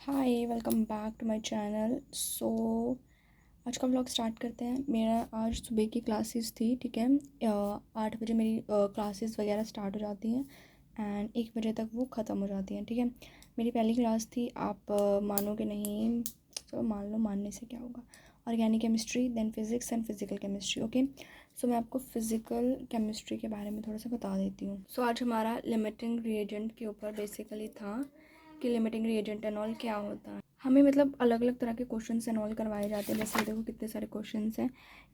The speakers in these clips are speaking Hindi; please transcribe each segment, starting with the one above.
Hi, welcome back to my channel. आज का व्लॉग स्टार्ट करते हैं। मेरा आज सुबह की क्लासेस थी, ठीक है। 8 बजे मेरी क्लासेस वगैरह स्टार्ट हो जाती हैं एंड 1 बजे तक वो ख़त्म हो जाती हैं, ठीक है। मेरी पहली क्लास थी, आप मानोगे नहीं, तो मान लो, मानने से क्या होगा। Organic chemistry, then physics and physical chemistry, okay. So मैं आपको फ़िज़िकल केमिस्ट्री के बारे में थोड़ा सा बता देती हूँ। सो आज हमारा लिमिटिंग रिएजेंट के ऊपर बेसिकली था कि लिमिटिंग रिएजेंट एंड ऑल क्या होता है। हमें मतलब अलग अलग तरह के क्वेश्चंस एंड ऑल करवाए जाते हैं। जैसे देखो कितने सारे क्वेश्चंस हैं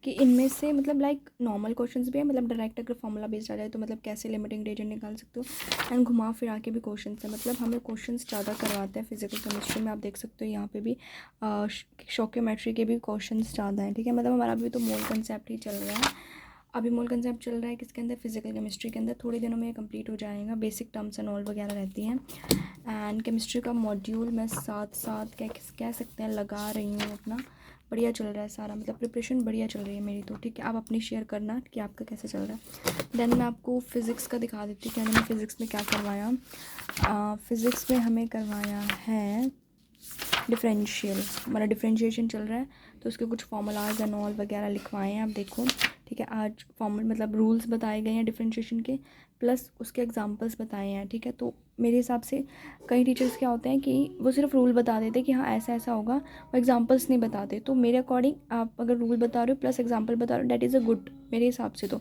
कि इनमें से मतलब लाइक नॉर्मल क्वेश्चंस भी है, मतलब डायरेक्ट अगर फॉर्मूला बेस्ड आ जाए तो मतलब कैसे लिमिटिंग रिएजेंट निकाल सकते हो, एंड घुमा फिरा के भी क्वेश्चंस है। मतलब हमें क्वेश्चंस ज़्यादा करवाते हैं फिजिकल केमिस्ट्री में। आप देख सकते हो यहाँ पे भी स्टोइकियोमेट्री के भी क्वेश्चंस ज़्यादा हैं, ठीक है। मतलब हमारा अभी तो मोल कंसेप्ट ही चल रहा है। अभी मोल कंसेप्ट चल रहा है किसके अंदर, फिजिकल केमिस्ट्री के अंदर। थोड़ी दिनों में ये कंप्लीट हो जाएगा। बेसिक टर्म्स एंड ऑल वगैरह रहती हैं। एंड केमिस्ट्री का मॉड्यूल मैं साथ साथ कह सकते हैं लगा रही हूँ अपना। बढ़िया चल रहा है सारा, मतलब प्रिपरेशन बढ़िया चल रही है मेरी तो, ठीक है। आप अपनी शेयर करना कि आपका कैसे चल रहा है। देन मैं आपको फ़िज़िक्स का दिखा देती हूँ कि हमने फ़िज़िक्स में क्या करवाया। फ़िज़िक्स में हमें करवाया है डिफरेंशियल, हमारा डिफरेंशिएशन चल रहा है तो उसके कुछ फॉर्मूलाज एंड ऑल वगैरह लिखवाए हैं, आप देखो, ठीक है। आज फॉर्मूल मतलब रूल्स बताए गए हैं डिफरेंशिएशन के, प्लस उसके एग्जांपल्स बताए हैं, ठीक है। तो मेरे हिसाब से कई टीचर्स क्या होते हैं कि वो सिर्फ रूल बता देते हैं कि हाँ ऐसा ऐसा होगा, वो एग्जांपल्स नहीं बताते। तो मेरे अकॉर्डिंग आप अगर रूल बता रहे हो प्लस एग्जांपल बता रहे हो, डैट इज़ अ गुड मेरे हिसाब से। तो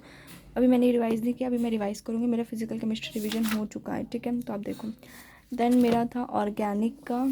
अभी मैंने रिवाइज़ नहीं किया, अभी मैं रिवाइज़ करूँगी। मेरा फिजिकल केमिस्ट्री रिविजन हो चुका है, ठीक है। तो आप देखो, देन मेरा था ऑर्गेनिक का।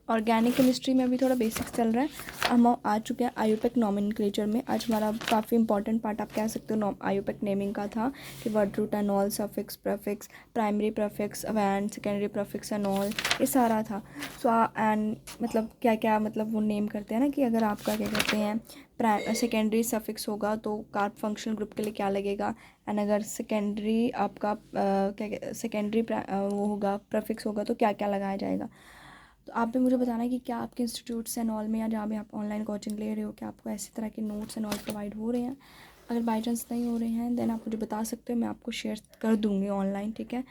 ऑर्गेनिक केमिस्ट्री में अभी थोड़ा बेसिक्स चल रहा है। हम आ चुके हैं आयुपेक नॉमेनक्लेचर में। आज हमारा काफ़ी इंपॉर्टेंट पार्ट आप कह सकते हो आयुपेक नेमिंग का था कि word root and all, suffix, prefix, primary prefix and secondary prefix and all, ये सारा था। सो एंड मतलब क्या क्या मतलब वो नेम करते हैं ना कि अगर आपका क्या कहते हैं सेकेंडरी सफिक्स होगा तो कार्ब फंक्शनल ग्रुप के लिए क्या लगेगा, एंड अगर सेकेंडरी आपका क्या सेकेंडरी वो होगा प्रेफिक्स होगा तो क्या क्या लगाया जाएगा। तो आप भी मुझे बताना कि क्या आपके इंस्टीट्यूट्स एंड ऑल में या जहाँ भी आप ऑनलाइन कोचिंग ले रहे हो क्या आपको ऐसी तरह के नोट्स एंड ऑल प्रोवाइड हो रहे हैं। अगर बाई चांस नहीं हो रहे हैं देन आप मुझे बता सकते हो, मैं आपको शेयर कर दूँगी ऑनलाइन, ठीक है।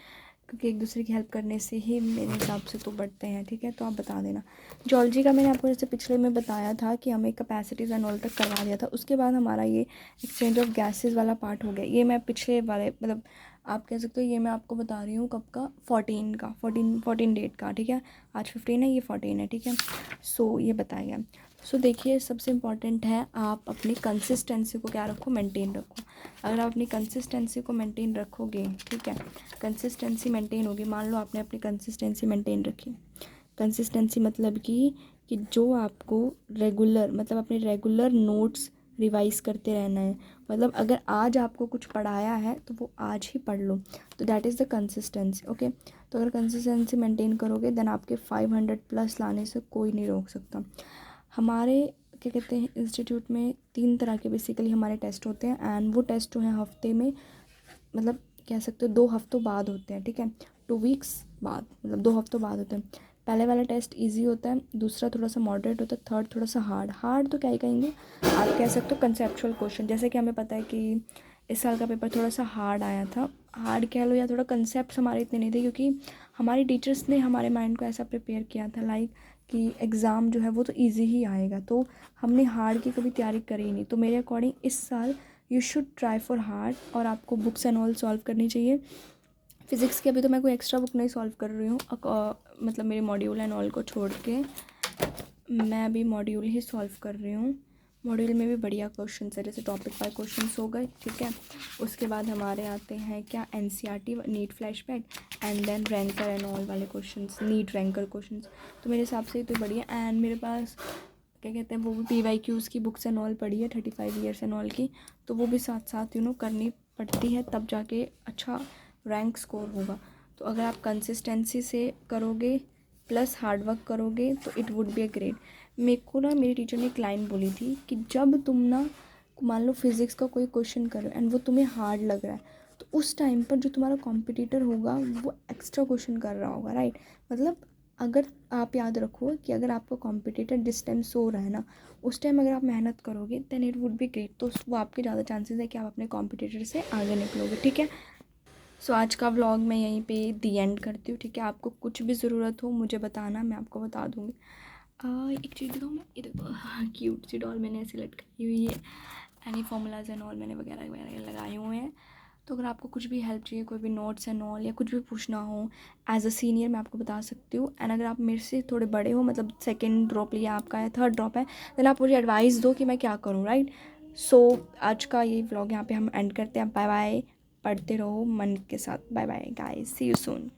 क्योंकि एक दूसरे की हेल्प करने से ही मेरे हिसाब से तो बढ़ते हैं, ठीक है। तो आप बता देना। जॉलजी का मैंने आपको जैसे पिछले में बताया था कि हमें कैपेसिटीज़ एंड ऑल तक करवा दिया था। उसके बाद हमारा ये एक्सचेंज ऑफ गैसेस वाला पार्ट हो गया। ये मैं पिछले वाले मतलब आप कह सकते हो, ये मैं आपको बता रही हूँ कब का, 14 डेट का, ठीक है। आज 15 है, ये 14 है, ठीक है। सो ये बताया गया। सो देखिए, सबसे इम्पॉर्टेंट है आप अपनी कंसिस्टेंसी को क्या रखो, मेंटेन रखो। अगर आप अपनी कंसिस्टेंसी को मेंटेन रखोगे, ठीक है, कंसिस्टेंसी मेंटेन होगी। मान लो आपने अपनी कंसिस्टेंसी मेंटेन रखी। कंसिस्टेंसी मतलब कि जो आपको रेगुलर मतलब अपने रेगुलर नोट्स रिवाइज करते रहना है। मतलब अगर आज आपको कुछ पढ़ाया है तो वो आज ही पढ़ लो, तो that is the consistency, okay. तो अगर कंसिस्टेंसी मेंटेन करोगे देन आपके 500 प्लस लाने से कोई नहीं रोक सकता। हमारे क्या कहते हैं इंस्टीट्यूट में 3 तरह के बेसिकली हमारे टेस्ट होते हैं, एंड वो टेस्ट जो हैं हफ्ते में मतलब कह सकते हो 2 हफ्तों बाद होते हैं, ठीक है। 2 वीक्स बाद मतलब 2 हफ्तों बाद होते हैं। पहले वाला टेस्ट इजी होता है, दूसरा थोड़ा सा मॉडरेट होता है, थर्ड थोड़ा सा हार्ड। हार्ड तो क्या ही कहेंगे, आप कह सकते हो कंसेप्चुअल क्वेश्चन। जैसे कि हमें पता है कि इस साल का पेपर थोड़ा सा हार्ड आया था। हार्ड कह लो या थोड़ा कंसेप्ट हमारे इतने नहीं थे, क्योंकि हमारी टीचर्स ने हमारे माइंड को ऐसा प्रिपेयर किया था लाइक कि एग्ज़ाम जो है वो तो ईजी ही आएगा, तो हमने हार्ड की कभी तैयारी करी ही नहीं। तो मेरे अकॉर्डिंग इस साल you should try for hard, और आपको बुक्स एंड ऑल सॉल्व करनी चाहिए। फ़िज़िक्स की अभी तो मैं कोई एक्स्ट्रा बुक नहीं सॉल्व कर रही हूँ, मतलब मेरे मॉड्यूल एंड ऑल को छोड़ के मैं अभी मॉड्यूल ही सॉल्व कर रही हूँ। मॉड्यूल में भी बढ़िया क्वेश्चन है, जैसे टॉपिक वाइज क्वेश्चन हो गए, ठीक है। उसके बाद हमारे आते हैं क्या, NCERT NEET flashback, and then ranker and all वाले क्वेश्चंस, नीट रैंकर क्वेश्चंस। तो मेरे हिसाब से तो बढ़िया। एंड मेरे पास क्या कहते हैं वो भी PYQs की बुक्स एंड ऑल पढ़ी है, 35 ईयर्स एंड ऑल की। तो वो भी साथ साथ करनी पड़ती है, तब जाके अच्छा रैंक स्कोर होगा। तो अगर आप कंसिस्टेंसी से करोगे प्लस हार्डवर्क करोगे तो it would be a great. मेरे को ना मेरी टीचर ने एक लाइन बोली थी कि जब तुम ना मान लो फिज़िक्स का कोई क्वेश्चन करो एंड वो तुम्हें हार्ड लग रहा है, तो उस टाइम पर जो तुम्हारा कॉम्पिटिटर होगा वो एक्स्ट्रा क्वेश्चन कर रहा होगा, राइट। मतलब अगर आप याद रखो कि अगर आपका कॉम्पिटिटर जिस टाइम सो रहा है ना, उस टाइम अगर आप मेहनत करोगे then it would be great. तो वो आपके ज़्यादा चांसेस है कि आप अपने कॉम्पिटिटर से आगे निकलोगे, ठीक है। सो आज का व्लॉग मैं यहीं पे दी एंड करती हूँ, ठीक है। आपको कुछ भी ज़रूरत हो मुझे बताना, मैं आपको बता दूँगी। एक चीज़ दिखाऊँ मैं, ये देखो क्यूट सी डॉल मैंने ऐसे लटकाई हुई है। एनी फॉर्मूलाज एंड ऑल मैंने वगैरह वगैरह लगाए हुए हैं। तो अगर आपको कुछ भी हेल्प चाहिए, कोई भी नोट्स एंड ऑल या कुछ भी पूछना हो एज अ सीनियर, मैं आपको बता सकती हूँ। एंड अगर आप मेरे से थोड़े बड़े हो, मतलब सेकेंड ड्रॉप लिया आपका है, थर्ड ड्रॉप है, देन आप मुझे एडवाइस दो कि मैं क्या करूँ, राइट। सो आज का ये व्लॉग यहाँ पे हम एंड करते हैं। बाय बाय, पढ़ते रहो मन के साथ। Bye bye guys, see you soon.